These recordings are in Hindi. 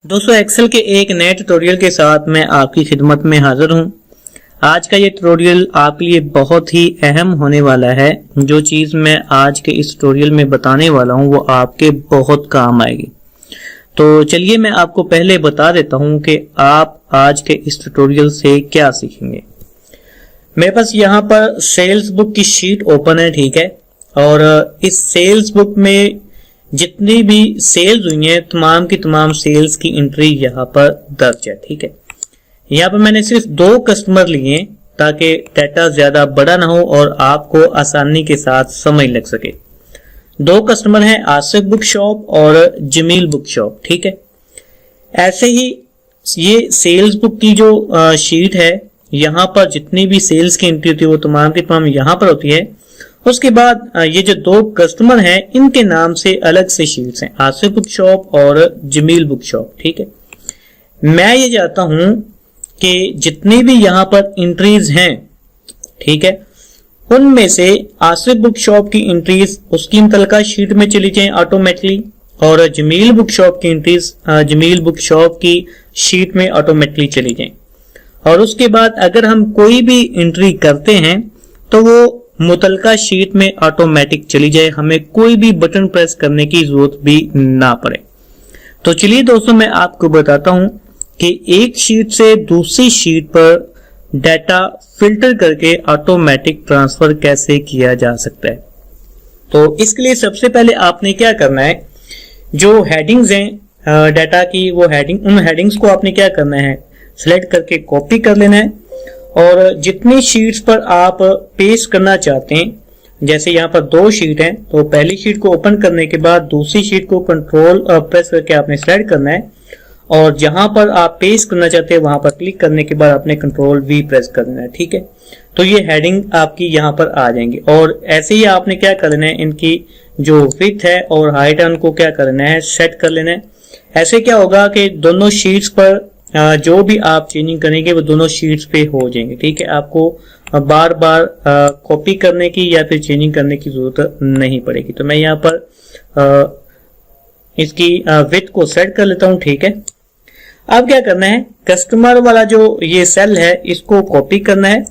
दोस्तों एक्सेल के एक नए ट्यूटोरियल के साथ मैं आपकी खिदमत में हाजिर हूं। आज का ये ट्यूटोरियल आपके लिए बहुत ही अहम होने वाला है। जो चीज मैं आज के इस ट्यूटोरियल में बताने वाला हूं वो आपके बहुत काम आएगी। तो चलिए मैं आपको पहले बता देता हूं कि आप आज के इस ट्यूटोरियल से क्या सीखेंगे। मेरे पास यहाँ पर सेल्स बुक की शीट ओपन है, ठीक है। और इस सेल्स बुक में जितनी भी सेल्स हुई हैं तमाम की तमाम सेल्स की एंट्री यहाँ पर दर्ज है, ठीक है। यहाँ पर मैंने सिर्फ 2 कस्टमर लिए ताकि डाटा ज्यादा बड़ा ना हो और आपको आसानी के साथ समझ लग सके। 2 कस्टमर हैं, आसिफ बुक शॉप और जमील बुक शॉप, ठीक है। ऐसे ही ये सेल्स बुक की जो शीट है यहाँ पर जितनी भी सेल्स की एंट्री होती है वो तमाम की तमाम यहाँ पर होती है। उसके बाद ये जो 2 कस्टमर हैं इनके नाम से अलग से शीट्स हैं, आसिफ बुक शॉप और जमील बुक शॉप, ठीक है। मैं ये चाहता हूं कि जितनी भी यहाँ पर एंट्रीज हैं, ठीक है, उनमें से आसिफ बुक शॉप की एंट्रीज उसकी मुतल्लिका शीट में चली जाएं ऑटोमेटिकली और जमील बुक शॉप की एंट्रीज जमील बुक शॉप की शीट में ऑटोमेटिकली चली जाएं। और उसके बाद अगर हम कोई भी एंट्री करते हैं तो वो मुतल्लिका शीट में ऑटोमेटिक चली जाए, हमें कोई भी बटन प्रेस करने की जरूरत भी ना पड़े। तो चलिए दोस्तों मैं आपको बताता हूं कि एक शीट से दूसरी शीट पर डाटा फिल्टर करके ऑटोमेटिक ट्रांसफर कैसे किया जा सकता है। तो इसके लिए सबसे पहले आपने क्या करना है, जो हेडिंग्स हैं डाटा की वो उन हेडिंग्स को आपने क्या करना है, सिलेक्ट करके कॉपी कर लेना है। और जितनी शीट्स पर आप पेस्ट करना चाहते हैं, जैसे यहाँ पर 2 शीट हैं, तो पहली शीट को ओपन करने के बाद दूसरी शीट को कंट्रोल प्रेस करके आपने सिलेक्ट करना है और जहां पर आप पेस्ट करना चाहते हैं वहां पर क्लिक करने के बाद आपने कंट्रोल V प्रेस करना है, ठीक है। तो ये हेडिंग आपकी यहाँ पर आ जाएंगी। और ऐसे ही आपने क्या करना है, इनकी जो विड्थ है और हाइट है उनको क्या करना है, सेट कर लेना है। ऐसे क्या होगा कि दोनों शीट्स पर जो भी आप चेंजिंग करेंगे वो दोनों शीट्स पे हो जाएंगे, ठीक है। आपको बार बार कॉपी करने की या फिर चेंजिंग करने की जरूरत नहीं पड़ेगी। तो मैं यहाँ पर इसकी विड्थ को सेट कर लेता हूँ, ठीक है। अब क्या करना है, कस्टमर वाला जो ये सेल है इसको कॉपी करना है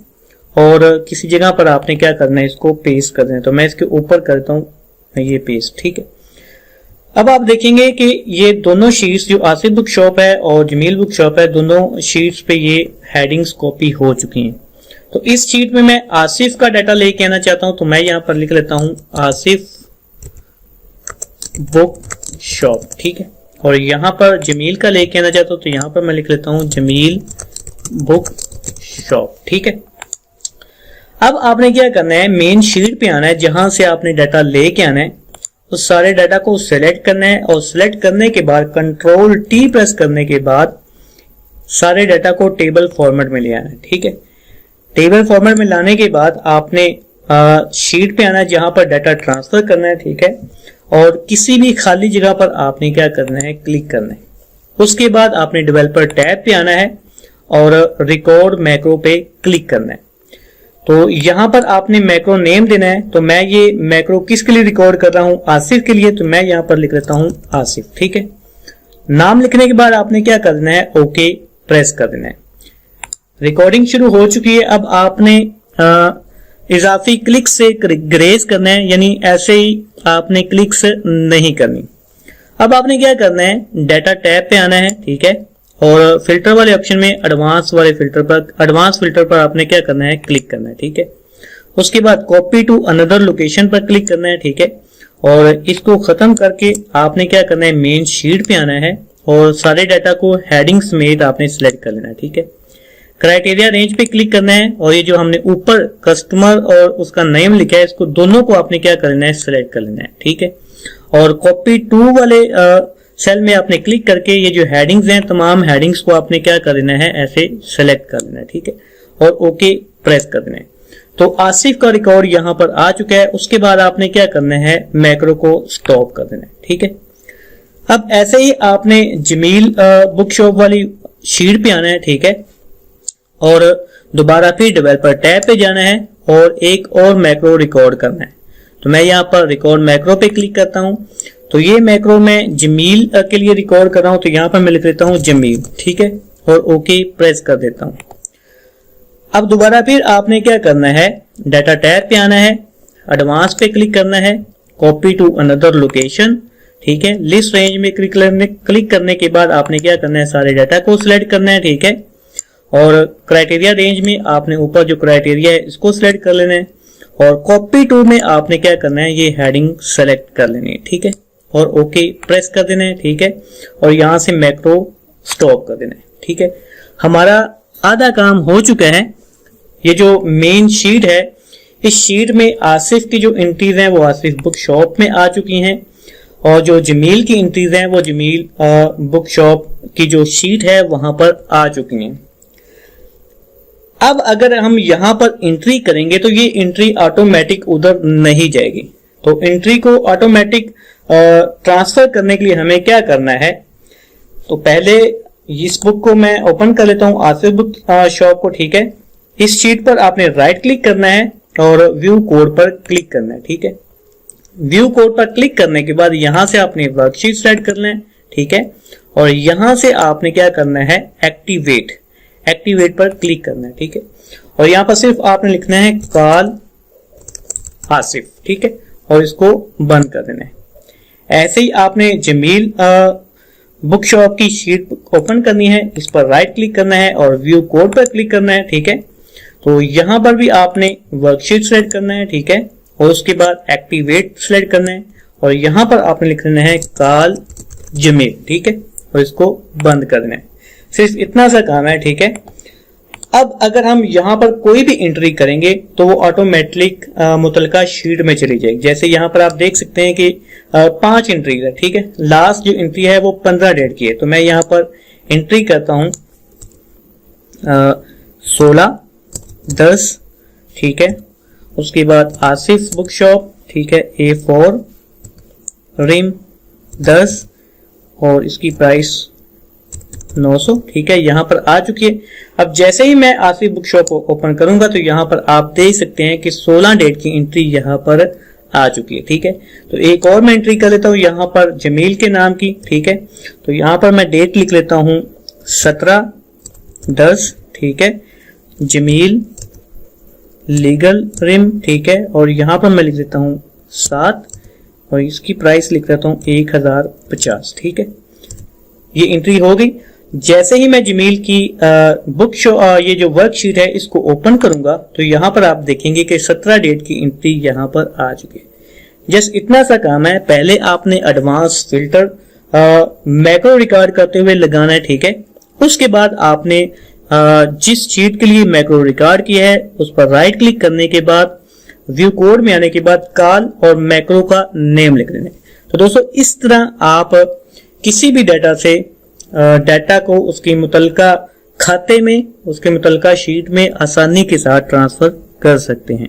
और किसी जगह पर आपने क्या करना है, इसको पेस्ट करना है। तो मैं इसके ऊपर करता हूँ ये पेस्ट, ठीक है। अब आप देखेंगे कि ये दोनों शीट्स जो आसिफ बुक शॉप है और जमील बुक शॉप है, दोनों शीट्स पे ये हेडिंग्स कॉपी हो चुकी हैं। तो इस शीट में मैं आसिफ का डाटा लेके आना चाहता हूं, तो मैं यहां पर लिख लेता हूं आसिफ बुक शॉप, ठीक है। और यहां पर जमील का लेके आना चाहता हूं तो यहां पर मैं लिख लेता हूं जमील बुक शॉप, ठीक है। अब आपने क्या करना है, मेन शीट पे आना है, जहां से आपने डाटा लेके आना है उस सारे डाटा को सिलेक्ट करना है और सिलेक्ट करने के बाद कंट्रोल T प्रेस करने के बाद सारे डाटा को टेबल फॉर्मेट में ले आना है, ठीक है। टेबल फॉर्मेट में लाने के बाद आपने शीट पे आना है जहां पर डाटा ट्रांसफर करना है, ठीक है। और किसी भी खाली जगह पर आपने क्या करना है, क्लिक करना है। उसके बाद आपने डेवलपर टैब पे आना है और रिकॉर्ड मैक्रो पे क्लिक करना है। तो यहां पर आपने मैक्रो नेम देना है। तो मैं ये मैक्रो किसके लिए रिकॉर्ड कर रहा हूं, आसिफ के लिए, तो मैं यहां पर लिख लेता हूं आसिफ, ठीक है। नाम लिखने के बाद आपने क्या करना है, ओके प्रेस कर देना है। रिकॉर्डिंग शुरू हो चुकी है। अब आपने इजाफी क्लिक से ग्रेस करना है, यानी ऐसे ही आपने क्लिक्स नहीं करनी। अब आपने क्या करना है, डाटा टैब पे आना है, ठीक है। और फिल्टर वाले ऑप्शन में एडवांस फिल्टर पर आपने क्या करना है, क्लिक करना है, ठीक है। उसके बाद कॉपी टू अनदर लोकेशन पर क्लिक करना है, ठीक है। और इसको खत्म करके आपने क्या करना है, मेन शीट पे आना है और सारे डाटा को हेडिंग समेत आपने सिलेक्ट कर लेना है, ठीक है। क्राइटेरिया रेंज पे क्लिक करना है और ये जो हमने ऊपर कस्टमर और उसका नेम लिखा है इसको दोनों को आपने क्या करना है, सिलेक्ट कर लेना है, ठीक है। और कॉपी टू वाले सेल में आपने क्लिक करके ये जो हेडिंग्स हैं तमाम हेडिंग्स को आपने क्या कर लेना है, ऐसे सेलेक्ट कर लेना है, ठीक है। और ओके प्रेस कर देना है। तो आसिफ का रिकॉर्ड यहां पर आ चुका है। उसके बाद आपने क्या करना है, मैक्रो को स्टॉप कर देना है, ठीक है। अब ऐसे ही आपने जमील बुक शॉप वाली शीट पे आना है, ठीक है। और दोबारा फिर डेवलपर टैब पे जाना है और एक और मैक्रो रिकॉर्ड करना है। तो मैं यहाँ पर रिकॉर्ड मैक्रो पे क्लिक करता हूँ। तो ये मैक्रो मैं जमील के लिए रिकॉर्ड कर रहा हूं, तो यहां पर मैं लिख देता हूं जमील, ठीक है, और ओके प्रेस कर देता हूं। अब दोबारा फिर आपने क्या करना है, डाटा टैब पे आना है, एडवांस पे क्लिक करना है, कॉपी टू अनदर लोकेशन, ठीक है, लिस्ट रेंज में क्लिक करने के बाद आपने क्या करना है, सारे डाटा को सिलेक्ट करना है, ठीक है, और क्राइटेरिया रेंज में आपने ऊपर जो क्राइटेरिया है इसको सिलेक्ट कर लेना है, और कॉपी टू में आपने क्या करना है, ये हेडिंग सेलेक्ट कर लेनी है, ठीक है, और ओके प्रेस कर देना है, ठीक है, और यहां से मैक्रो स्टॉप कर देना है, ठीक है। हमारा आधा काम हो चुका है। ये जो मेन शीट है, इस शीट में आसिफ की जो एंट्रीज हैं वो आसिफ बुक शॉप में आ चुकी हैं, और जो जमील की एंट्रीज हैं वो जमील बुक शॉप की जो शीट है वहां पर आ चुकी हैं। अब अगर हम यहां पर एंट्री करेंगे तो ये एंट्री ऑटोमेटिक उधर नहीं जाएगी। तो एंट्री को ऑटोमेटिक ट्रांसफर करने के लिए हमें क्या करना है, तो पहले इस बुक को मैं ओपन कर लेता हूं, आसिफ बुक शॉप को, ठीक है। इस शीट पर आपने राइट क्लिक करना है और व्यू कोड पर क्लिक करना है, ठीक है। व्यू कोड पर क्लिक करने के बाद यहां से आपने वर्कशीट सेलेक्ट करना है, ठीक है, और यहां से आपने क्या करना है, एक्टिवेट पर क्लिक करना है, ठीक है, और यहां पर सिर्फ आपने लिखना है कॉल आसिफ, ठीक है, और इसको बंद कर देना है। ऐसे ही आपने जमील बुक शॉप की शीट ओपन करनी है, इस पर राइट क्लिक करना है और व्यू कोड पर क्लिक करना है, ठीक है। तो यहां पर भी आपने वर्कशीट सेलेक्ट करना है, ठीक है, और उसके बाद एक्टिवेट सेलेक्ट करना है, और यहां पर आपने लिख लेना है कॉल जमील, ठीक है, और इसको बंद कर देना है। सिर्फ इतना सा काम है, ठीक है। अब अगर हम यहां पर कोई भी एंट्री करेंगे तो वो ऑटोमेटिक मुतलका शीट में चली जाएगी। जैसे यहां पर आप देख सकते हैं कि 5 एंट्रीज है, ठीक है। लास्ट जो एंट्री है वो 15 डेट की है, तो मैं यहां पर एंट्री करता हूं 16/10, ठीक है। उसके बाद आसिफ बुक शॉप, ठीक है, A4 रिम 10 और इसकी प्राइस 900, ठीक है, यहां पर आ चुकी है। अब जैसे ही मैं आसिफ बुक शॉप ओपन करूंगा तो यहां पर आप देख सकते हैं कि 16 डेट की एंट्री यहां पर आ चुकी है, ठीक है। तो एक और मैं एंट्री कर लेता हूं यहां पर जमील के नाम की, ठीक है। तो यहां पर मैं डेट लिख लेता हूं 17/10, ठीक है, जमील लीगल रिम, ठीक है, और यहां पर मैं लिख देता हूं 7 और इसकी प्राइस लिख देता हूं 1050, ठीक है। ये एंट्री हो गई। जैसे ही मैं जमील की बुक शो ये जो वर्कशीट है इसको ओपन करूंगा तो यहां पर आप देखेंगे कि 17 डेट की एंट्री यहां पर आ चुकी है। जस्ट इतना सा काम है। पहले आपने एडवांस फिल्टर मैक्रो रिकॉर्ड करते हुए लगाना है, ठीक है। उसके बाद आपने जिस शीट के लिए मैक्रो रिकॉर्ड किया है उस पर राइट क्लिक करने के बाद व्यू कोड में आने के बाद कॉल और मैक्रो का नेम लिख देना है। तो दोस्तों इस तरह आप किसी भी डाटा से डाटा को उसकी मुतलका खाते में, उसके मुतलका शीट में आसानी के साथ ट्रांसफर कर सकते हैं।